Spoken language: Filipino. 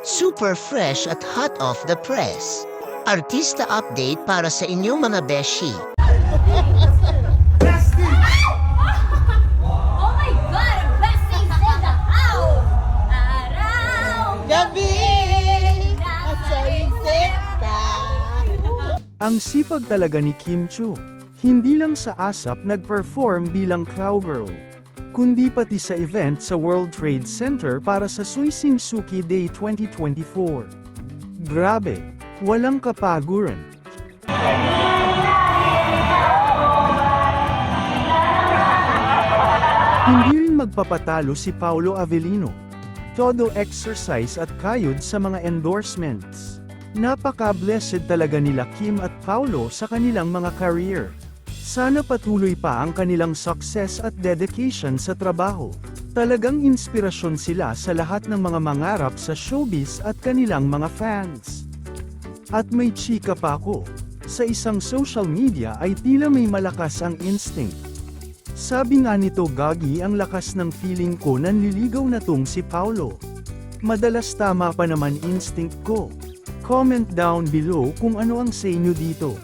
Super fresh at hot off the press. Artista update para sa inyong mga beshi. Oh my God! Blessings in the house! Araw! Gabi! At sa insekta! Ang sipag talaga ni Kim Chu. Hindi lang sa ASAP nag-perform bilang cowgirl, kundi pati sa event sa World Trade Center para sa Suising Suki Day 2024. Grabe, walang kapaguran. Hindi rin magpapatalo si Paolo Avellino. Todo exercise at kayod sa mga endorsements. Napaka-blessed talaga nila Kim at Paolo sa kanilang mga career. Sana patuloy pa ang kanilang success at dedication sa trabaho. Talagang inspirasyon sila sa lahat ng mga mangarap sa showbiz at kanilang mga fans. At may chika pa ako. Sa isang social media ay tila may malakas ang instinct. Sabi nga nito, Gagi, ang lakas ng feeling ko nanliligaw na tong si Paolo. Madalas tama pa naman instinct ko. Comment down below kung ano ang sa inyo dito.